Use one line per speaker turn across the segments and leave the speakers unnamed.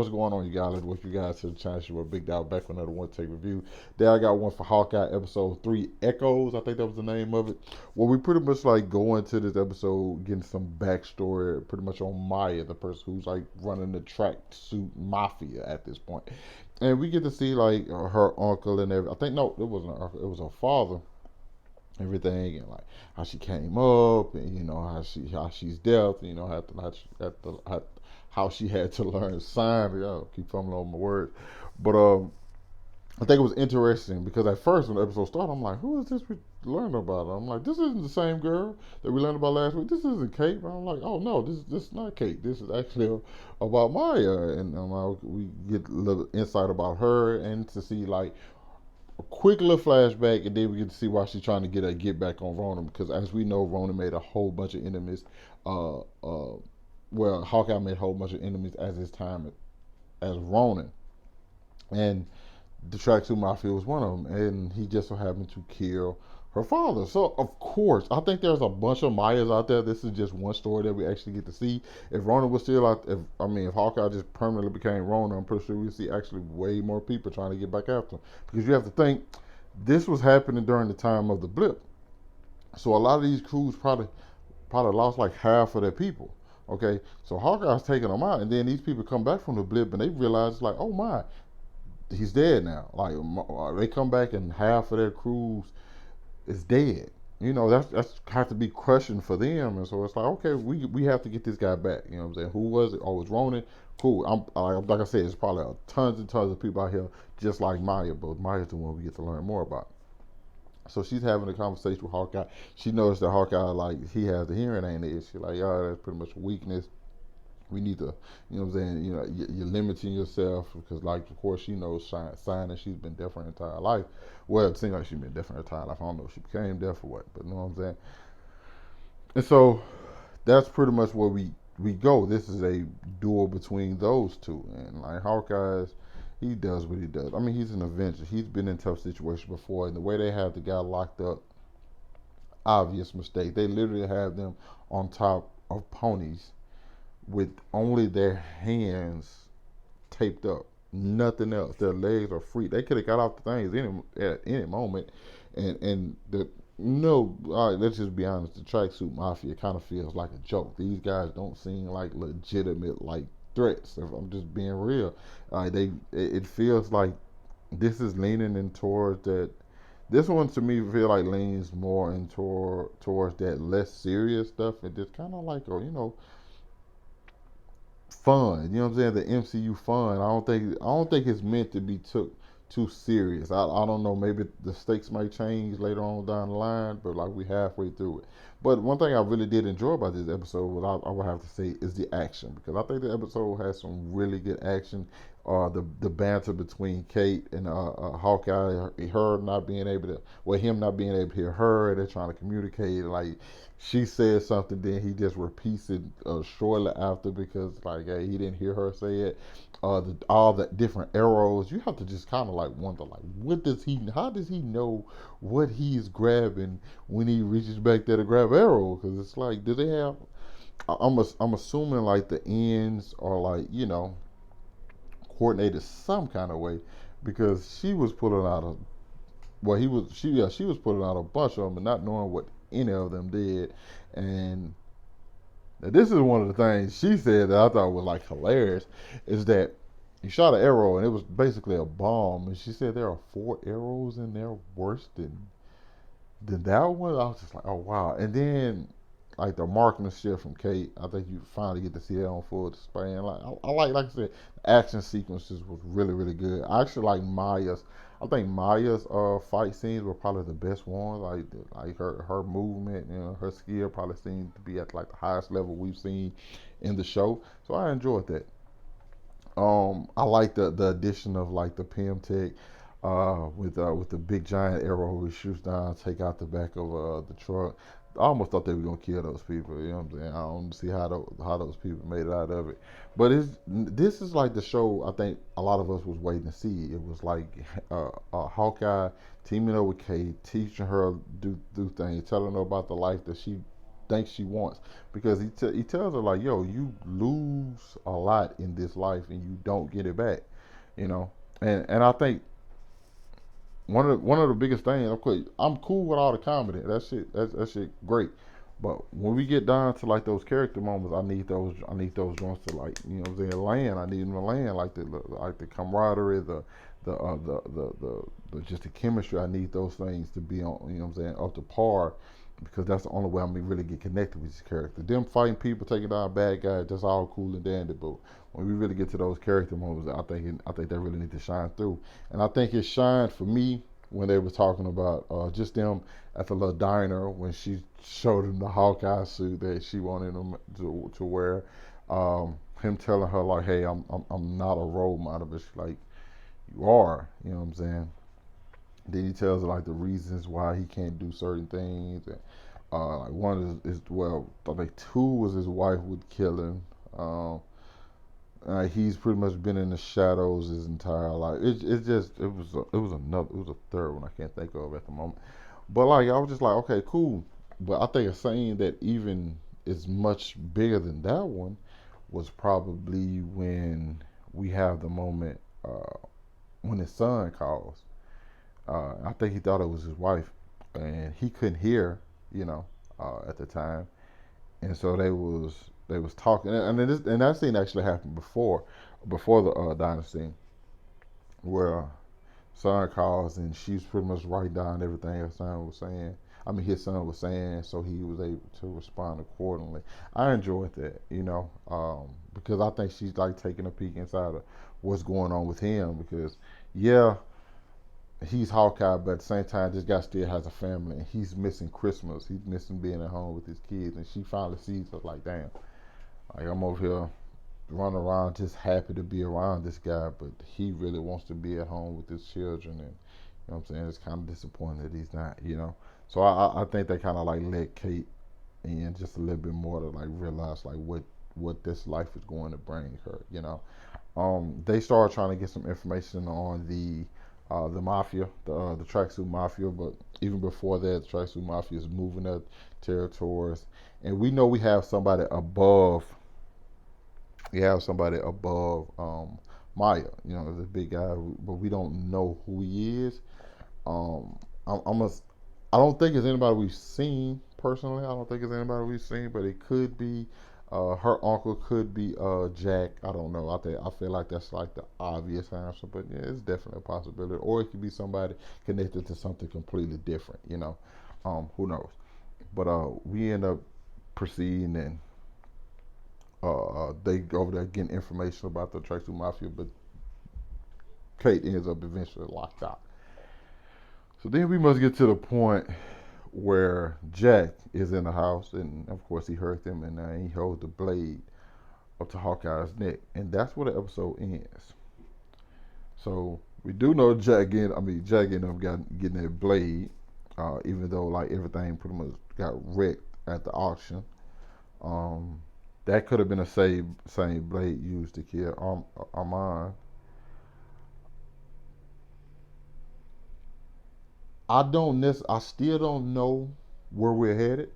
What's going on, you guys? Let's welcome you guys to the channel. We're Big Dog back with another one take review. There I got one for Hawkeye episode 3 Echoes. I think that was the name of it. Well, we pretty much like go into this episode getting some backstory pretty much on Maya, the person who's like running the tracksuit mafia at this point. And we get to see like her uncle and everything. I think no, it wasn't her uncle, it was her father, everything, and like how she came up, and how she's deaf, how she had to learn sign. Keep fumbling on my words, but I think it was interesting because at first when the episode started, I'm like, who is this we learned about? I'm like, this isn't the same girl that we learned about last week. This isn't Kate. But I'm like, oh no, this is not Kate. This is actually about Maya, and we get a little insight about her and to see like a quick little flashback, and then we get to see why she's trying to get back on Ronan, because as we know, Ronan made a whole bunch of enemies. Uh, uh, well, Hawkeye made a whole bunch of enemies as his time as Ronan, and the Tracksuit Mafia was one of them, and he just so happened to kill her father. So of course, I think there's a bunch of Mayas out there. This is just one story that we actually get to see. If Ronan was still out, if Hawkeye just permanently became Ronan, I'm pretty sure we see actually way more people trying to get back after him. Because you have to think, this was happening during the time of the blip, so a lot of these crews probably lost like half of their people. Okay, so Hawkeye's taking them out, and then these people come back from the blip, and they realize like, oh my, he's dead now. Like they come back and half of their crews is dead. That's have to be crushing for them, and so it's like, okay, we have to get this guy back. You know what I'm saying? Who was it? Oh, it was Ronan. Cool. Like I said, it's probably tons and tons of people out here just like Maya, but Maya's the one we get to learn more about. So she's having a conversation with Hawkeye. She noticed that Hawkeye, like, he has the hearing aid issue. Like, that's pretty much a weakness. We need to, what I'm saying, you're limiting yourself because, like, of course, she knows sign that she's been deaf her entire life. Well, it seems like she's been deaf her entire life. I don't know if she became deaf or what, but you know what I'm saying. And so that's pretty much where we go. This is a duel between those two, and like Hawkeye's, he does what he does. I mean, he's an Avenger. He's been in tough situations before, and the way they have the guy locked up, obvious mistake. They literally have them on top of ponies with only their hands taped up, nothing else. Their legs are free. They could have got off the things at any moment, and the no. All right, let's just be honest. The tracksuit mafia kind of feels like a joke. These guys don't seem like legitimate like threats. If I'm just being real, it feels like this is leaning in towards that. This one to me feel like leans more in towards that less serious stuff, and just kind of like fun. You know what I'm saying? The MCU fun. I don't think it's meant to be took too serious. I don't know. Maybe the stakes might change later on down the line, but like we halfway through it. But one thing I really did enjoy about this episode, what I would have to say, is the action, because I think the episode has some really good action. The banter between Kate and Hawkeye, her not being able to, well, him not being able to hear her, they're trying to communicate. Like she says something, then he just repeats it shortly after because like he didn't hear her say it. All the different arrows, you have to just kind of like wonder like, how does he know what he's grabbing when he reaches back there to grab arrow? Because it's like, do they have? I'm assuming like the ends are like coordinated some kind of way, because she was pulling out a well he was she was pulling out a bunch of them and not knowing what any of them did. And this is one of the things she said that I thought was like hilarious, is that he shot an arrow and it was basically a bomb, and she said there are 4 arrows in there worse than that one. I was just like, oh wow. And then like the marksmanship from Kate, I think you finally get to see that on full display. And like I said, the action sequences was really really good. I actually like Maya's. I think Maya's fight scenes were probably the best ones. Like her movement, her skill probably seemed to be at like the highest level we've seen in the show. So I enjoyed that. I like the addition of like the PM Tech with the big giant arrow who shoots down, take out the back of the truck. I almost thought they were gonna kill those people. You know what I'm saying? I don't see how those people made it out of it. But this is like the show I think a lot of us was waiting to see. It was like Hawkeye teaming up with Kate, teaching her do things, telling her about the life that she thinks she wants, because he tells her like, yo, you lose a lot in this life and you don't get it back, you know. And I think one of the biggest things, okay, I'm cool with all the comedy. That shit great. But when we get down to like those character moments, I need those joints to, like, you know what I'm saying, land. I need them to land, like the camaraderie, the just the chemistry. I need those things to be on, you know what I'm saying, up to par, because that's the only way I'm gonna really get connected with these characters. Them fighting people, taking down bad guys, that's all cool and dandy. But when we really get to those character moments, I think they really need to shine through. And I think it shined for me when they were talking about just them at the little diner when she showed him the Hawkeye suit that she wanted him to wear. Him telling her like, "Hey, I'm not a role model," but she's like, "You are." You know what I'm saying? Then he tells her like the reasons why he can't do certain things. And, like one is, well, I think two was his wife would kill him. He's pretty much been in the shadows his entire life. It was a third one I can't think of at the moment. But like I was just like, okay, cool. But I think a saying that even is much bigger than that one was probably when we have the moment when his son calls. I think he thought it was his wife, and he couldn't hear, you know, at the time, and so they was talking, and that scene actually happened before the diner scene, where son calls and she's pretty much writing down everything her son was saying. I mean, his son was saying, so he was able to respond accordingly. I enjoyed that, you know, because I think she's like taking a peek inside of what's going on with him. Because, yeah, he's Hawkeye, but at the same time, this guy still has a family, and he's missing Christmas. He's missing being at home with his kids, and she finally sees her like, damn, like I'm over here running around just happy to be around this guy, but he really wants to be at home with his children, and you know what I'm saying, it's kind of disappointing that he's not, you know. So I think they kind of like let Kate in just a little bit more to like realize like what this life is going to bring her, you know. They started trying to get some information on the mafia, the tracksuit mafia, but even before that, the tracksuit mafia is moving up territories, and we know we have somebody above. We have somebody above Maya, you know, this big guy, but we don't know who he is. I'm I don't think it's anybody we've seen personally. I don't think it's anybody we've seen, but it could be. Her uncle could be Jack. I don't know. I feel like that's like the obvious answer, but yeah, it's definitely a possibility. Or it could be somebody connected to something completely different. You know, who knows? But we end up proceeding, and they go over there getting information about the Tracksuit Mafia, but Kate ends up eventually locked out. So then we must get to the point where Jack is in the house, and of course he hurt them, and he holds the blade up to Hawkeye's neck, and that's where the episode ends. So we do know Jack ended up getting that blade, even though like everything pretty much got wrecked at the auction. Um, that could have been a same blade used to kill Armand. I still don't know where we're headed,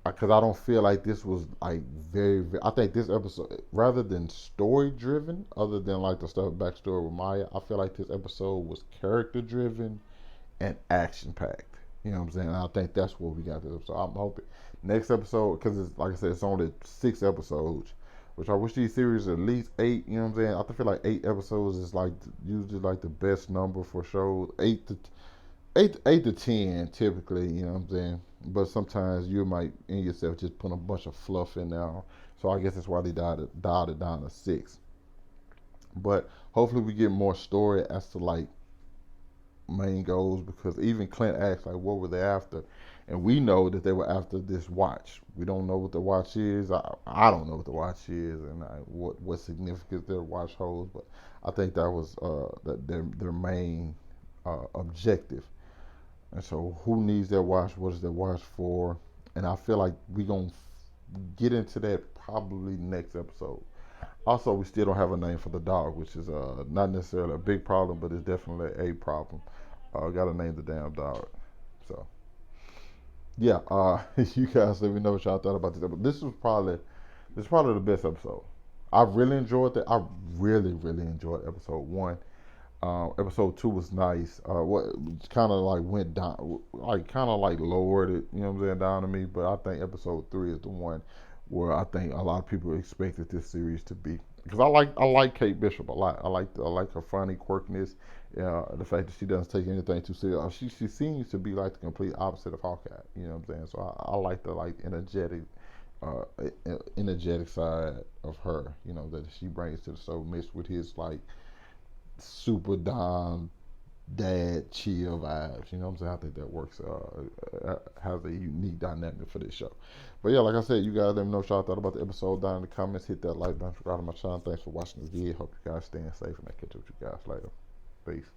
because I don't feel like this was like very. I think this episode, rather than story driven, other than like the stuff backstory with Maya, I feel like this episode was character driven and action packed. You know what I'm saying? And I think that's what we got this episode. I'm hoping next episode, because it's like I said, it's only 6 episodes, which I wish these series at least 8. You know what I'm saying? I feel like 8 episodes is like usually like the best number for shows. 8 to 10 typically. You know what I'm saying? But sometimes you might in yourself just put a bunch of fluff in there. So I guess that's why they dialed it down to 6. But hopefully we get more story as to like main goals, because even Clint asked like what were they after, and we know that they were after this watch. We don't know what the watch is. I don't know what the watch is, and what significance their watch holds, but I think that was their main objective. And so who needs their watch? What is their watch for? And I feel like we gonna get into that probably next episode. Also, we still don't have a name for the dog, which is not necessarily a big problem, but it's definitely a problem. Got to name the damn dog. So Yeah, you guys let me know what y'all thought about this episode. This is probably the best episode. I really enjoyed it. I really enjoyed episode one. Episode two was nice. What kind of like went down, like kind of like lowered it, you know what I'm saying, down to me. But I think episode three is the one where I think a lot of people expected this series to be. Because I like Kate Bishop a lot. I like her funny quirkiness. The fact that she doesn't take anything too serious. She seems to be like the complete opposite of Hawkeye. You know what I'm saying? So I like the like uh, energetic side of her. You know that she brings to the show, mixed with his like super Don dad chill vibes. You know what I'm saying? I think that works. Has a unique dynamic for this show. But yeah, like I said, you guys let me know what y'all thought about the episode down in the comments. Hit that like button, subscribe to my channel. Thanks for watching the video. Hope you guys staying safe, and I catch up with you guys later. Peace.